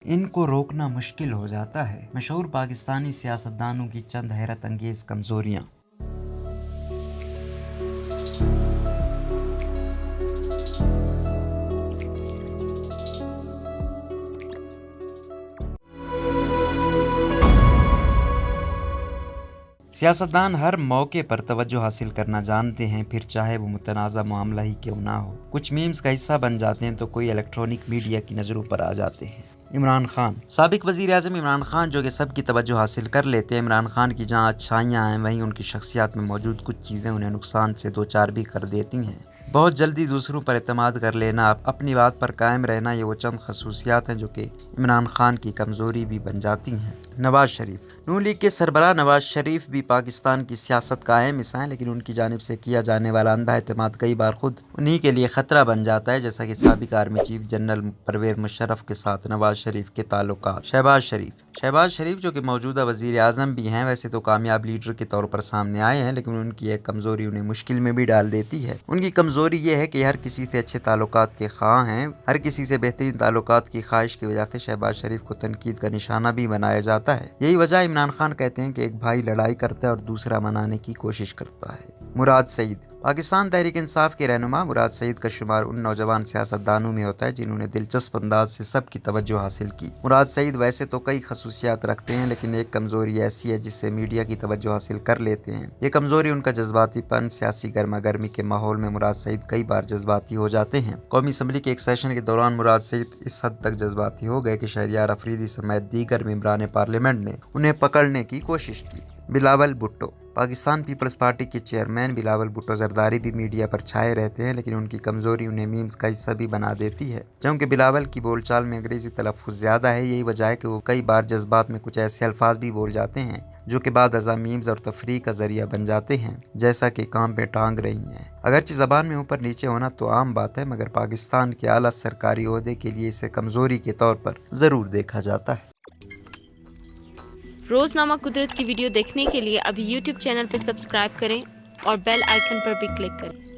ان کو روکنا مشکل ہو جاتا ہے۔ مشہور پاکستانی سیاستدانوں کی چند حیرت انگیز کمزوریاں۔ سیاستدان ہر موقع پر توجہ حاصل کرنا جانتے ہیں، پھر چاہے وہ متنازع معاملہ ہی کیوں نہ ہو۔ کچھ میمز کا حصہ بن جاتے ہیں تو کوئی الیکٹرانک میڈیا کی نظروں پر آ جاتے ہیں۔ عمران خان۔ سابق وزیر اعظم عمران خان جو کہ سب کی توجہ حاصل کر لیتے ہیں۔ عمران خان کی جہاں اچھائیاں ہیں وہیں ان کی شخصیت میں موجود کچھ چیزیں انہیں نقصان سے دوچار بھی کر دیتی ہیں۔ بہت جلدی دوسروں پر اعتماد کر لینا، اپنی بات پر قائم رہنا، یہ وہ چند خصوصیات ہیں جو کہ عمران خان کی کمزوری بھی بن جاتی ہیں۔ نواز شریف۔ نون لیگ کے سربراہ نواز شریف بھی پاکستان کی سیاست کا اہم حصہ ہیں، لیکن ان کی جانب سے کیا جانے والا اندھا اعتماد کئی بار خود انہی کے لیے خطرہ بن جاتا ہے، جیسا کہ سابق army chief general Pervez Musharraf کے ساتھ نواز شریف کے تعلقات۔ شہباز شریف جو کہ موجودہ وزیر اعظم بھی ہیں، ویسے تو کامیاب لیڈر کے طور پر سامنے آئے ہیں، لیکن ان کی ایک کمزوری انہیں مشکل میں بھی ڈال دیتی ہے۔ ان کی کمزوری یہ ہے کہ ہر کسی سے اچھے تعلقات کے خواہاں ہیں، ہر کسی سے بہترین تعلقات کی خواہش کی وجہ سے شہباز شریف کو تنقید کا نشانہ بھی بنایا جاتا ہے۔ یہی وجہ عمران خان کہتے ہیں کہ ایک بھائی لڑائی کرتا ہے اور دوسرا منانے کی کوشش کرتا ہے۔ مراد سعید۔ پاکستان تحریک انصاف کے رہنما مراد سعید کا شمار ان نوجوان سیاستدانوں میں ہوتا ہے جنہوں نے دلچسپ انداز سے سب کی توجہ حاصل کی۔ مراد سعید ویسے تو کئی خصوصیات رکھتے ہیں، لیکن ایک کمزوری ایسی ہے جس سے میڈیا کی توجہ حاصل کر لیتے ہیں۔ یہ کمزوری ان کا جذباتی پن۔ سیاسی گرما گرمی کے ماحول میں مراد سعید کئی بار جذباتی ہو جاتے ہیں۔ قومی اسمبلی کے ایک سیشن کے دوران مراد سعید اس حد تک جذباتی ہو گئے کہ شہریار افریدی سمیت دیگر ممبران پارلیمنٹ نے انہیں پکڑنے کی کوشش کی۔ بلاول بھٹو۔ پاکستان پیپلز پارٹی کے چیئرمین بلاول بھٹو زرداری بھی میڈیا پر چھائے رہتے ہیں، لیکن ان کی کمزوری انہیں میمز کا حصہ بھی بنا دیتی ہے۔ چونکہ بلاول کی بول چال میں انگریزی تلفظ زیادہ ہے، یہی وجہ ہے کہ وہ کئی بار جذبات میں کچھ ایسے الفاظ بھی بول جاتے ہیں جو کہ بعد ازاں میمز اور تفریح کا ذریعہ بن جاتے ہیں، جیسا کہ کام پہ ٹانگ رہی ہیں۔ اگرچہ زبان میں اوپر نیچے ہونا تو عام بات ہے، مگر پاکستان کے اعلیٰ سرکاری عہدے کے لیے اسے کمزوری کے طور پر ضرور دیکھا جاتا ہے۔ روزنامہ قدرت کی ویڈیو دیکھنے کے لیے ابھی یوٹیوب چینل پہ سبسکرائب کریں اور بیل آئیکن پر بھی کلک کریں۔